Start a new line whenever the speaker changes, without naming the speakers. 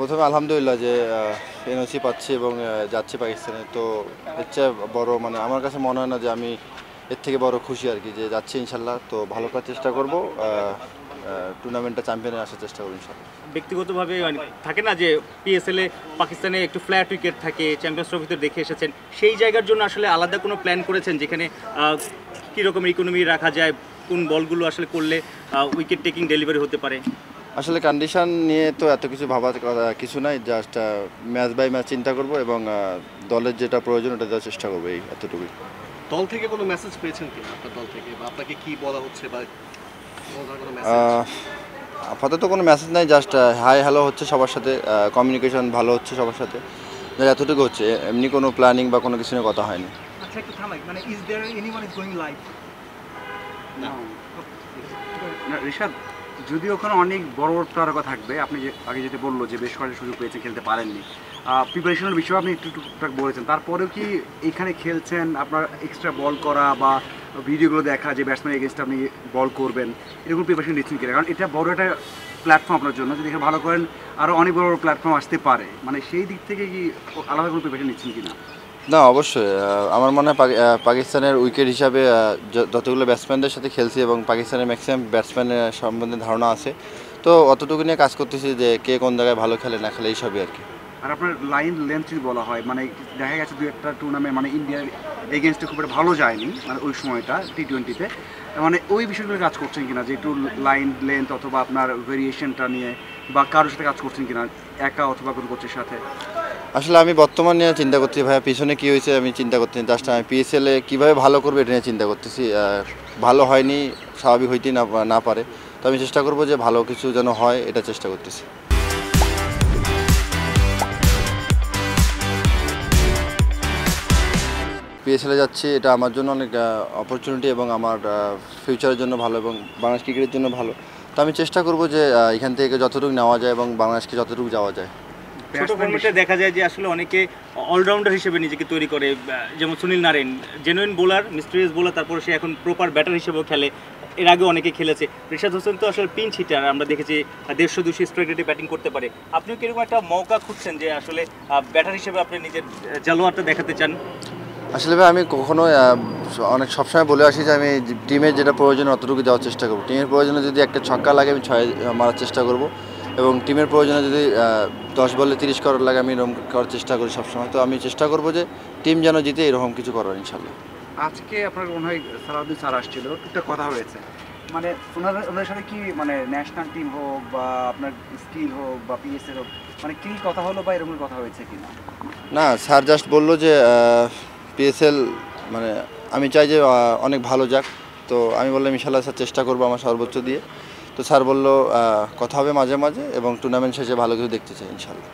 প্রথমে আলহামদুলিল্লাহ যে এনওসি পাচ্ছি এবং যাচ্ছি পাকিস্তানে। তো এর চেয়ে বড় মানে আমার কাছে মনে হয় না যে আমি এর থেকে বড় খুশি আর কি, যে যাচ্ছি ইনশাল্লাহ। তো ভালো করার চেষ্টা করব, টুর্নামেন্টটা চ্যাম্পিয়নে আসার চেষ্টা করব ইনশাল্লাহ।
ব্যক্তিগতভাবে থাকে না যে পিএসএল এ পাকিস্তানে একটু ফ্ল্যাট উইকেট থাকে, চ্যাম্পিয়ন্স ট্রফিতে দেখে এসেছেন, সেই জায়গার জন্য আসলে আলাদা কোনো প্ল্যান করেছেন যেখানে কীরকম ইকোনমি রাখা যায়, কোন বলগুলো আসলে করলে উইকেট টেকিং ডেলিভারি হতে পারে?
আসলে কন্ডিশন নিয়ে তো এত কিছু ভাবার কিছু নাই, জাস্ট ম্যাচ বাই ম্যাচ চিন্তা করব এবং দলের যেটা প্রয়োজন ওটা দেওয়ার চেষ্টা করবো, এই এতটুকুই।
দল থেকে কোনো মেসেজ পেয়েছেন কি আপনার দল থেকে, বা আপনাকে কি বলা হচ্ছে, বা
আপাতত কোনো মেসেজ নাই, জাস্ট হাই হ্যালো হচ্ছে সবার সাথে, কমিউনিকেশন ভালো হচ্ছে সবার সাথে, এতটুকু হচ্ছে। এমনি কোনো প্ল্যানিং বা কোনো কিছু নিয়ে কথা হয়নি।
আচ্ছা, একটু থামাই, মানে is there anyone is going live?
না
রিশাদ, যদি ওখানে অনেক বড় বড় তারকা থাকবে, আপনি যে আগে যেটা বললো যে বেশ কয়েকটা সুযোগ পেয়েছেন, খেলতে পারেননি, প্রিপারেশনের বিষয়ে আপনি একটু টুকটাক বলেছেন, তারপরেও কি এখানে খেলছেন, আপনার এক্সট্রা বল করা বা ভিডিওগুলো দেখা যে ব্যাটসম্যান এগেনস্টে আপনি বল করবেন, এরকম প্রিপারেশন নিচ্ছেন কিনা? কারণ এটা বড় একটা প্ল্যাটফর্ম আপনার জন্য, যদি এখানে ভালো করেন আরও অনেক বড় বড় প্ল্যাটফর্ম আসতে পারে, মানে সেই দিক থেকে কি আলাদা কোনো প্রিপারেশন নিচ্ছেন কিনা?
না, অবশ্যই আমার মনে হয় পাকিস্তানের উইকেট হিসাবে যতগুলো ব্যাটসম্যানদের সাথে খেলছি এবং পাকিস্তানের ম্যাক্সিমাম ব্যাটসম্যানের সম্বন্ধে ধারণা আছে, তো অতটুকু নিয়ে কাজ করতেছি যে কে কোন জায়গায় ভালো খেলে না খেলে এইসবই আর কি।
আর আপনার লাইন লেন্থ যদি বলা হয়, মানে দেখা গেছে দু একটা টুর্নামেন্ট মানে ইন্ডিয়ার এগেনস্টে খুব একটা ভালো যায়নি, মানে ওই সময়টা টি-20-তে, মানে ওই বিষয়গুলো কাজ করছেন কিনা, যে একটু লাইন লেন্থ অথবা আপনার ভেরিয়েশনটা নিয়ে, বা কারোর সাথে কাজ করছেন কিনা, একা অথবা কোনো কোচের সাথে?
আসলে আমি বর্তমান নিয়ে চিন্তা করছি ভাইয়া, পিছনে কী হয়েছে আমি চিন্তা করতেছি, জাস্ট আমি পিএসএলে কীভাবে ভালো করবো এটা নিয়ে চিন্তা করতেছি। ভালো হয়নি, স্বাভাবিক হইতেই না পারে, তো আমি চেষ্টা করবো যে ভালো কিছু যেন হয়, এটা চেষ্টা করতেছি। পিএসএলে যাচ্ছি, এটা আমার জন্য অনেক অপরচুনিটি এবং আমার ফিউচারের জন্য ভালো এবং বাংলাদেশ ক্রিকেটের জন্য ভালো। তো আমি চেষ্টা করবো যে এখান থেকে যতটুকু নেওয়া যায় এবং বাংলাদেশকে যতটুকু যাওয়া যায়।
ছোট ফর্মেটে দেখা যায় যে আসলে অনেকে অলরাউন্ডার হিসেবে নিজেকে তৈরি করে, যেমন Sunil Narayan, genuine bowler, mysterious bowler, তারপরে সে এখন প্রপার ব্যাটার হিসেবেও খেলে, এর আগে অনেকে খেলেছে। রিশাদ হোসেন তো আসলে পিঞ্চ হিটার, আমরা দেখেছি 150-200 স্ট্রাইক রেটে ব্যাটিং করতে পারে। আপনিও কিরকম একটা মৌকা খুঁজছেন যে আসলে ব্যাটার হিসেবে আপনি নিজের জালোয়ারটা দেখাতে চান?
আসলে ভাই আমি কখনো অনেক সবসময় বলে আসি যে আমি টিমের যেটা প্রয়োজন অতটুকু দেওয়ার চেষ্টা করবো। টিমের প্রয়োজনে যদি একটা ছক্কা লাগে আমি 6 মারার চেষ্টা করব, এবং টিমের প্রয়োজনে যদি 10 বলে 30 করার লাগে আমি এরকম করার চেষ্টা করি সবসময়। তো আমি চেষ্টা করব যে টিম যেন জিতে, এরকম কিছু করার ইনশাল্লাহ।
আজকে আপনার মনে হয় সালাউদ্দিন স্যার আসছিল, একটা কথা হয়েছে, মানে ওনাদের সাথে কি মানে ন্যাশনাল টিম হোক বা আপনার স্কিল হোক বা পিএসএল হোক, মানে কি কথা হলো বা এরকম কথা হয়েছে কি না?
না, স্যার জাস্ট বললো যে পিএসএল মানে আমি চাই যে অনেক ভালো যাক। তো আমি বললাম ইনশাল্লাহ স্যার চেষ্টা করবো আমার সর্বোচ্চ দিয়ে। তো স্যার বললো কথা হবে মাঝে মাঝে এবং টুর্নামেন্ট শেষে ভালো কিছু দেখতে চাই ইনশাল্লাহ।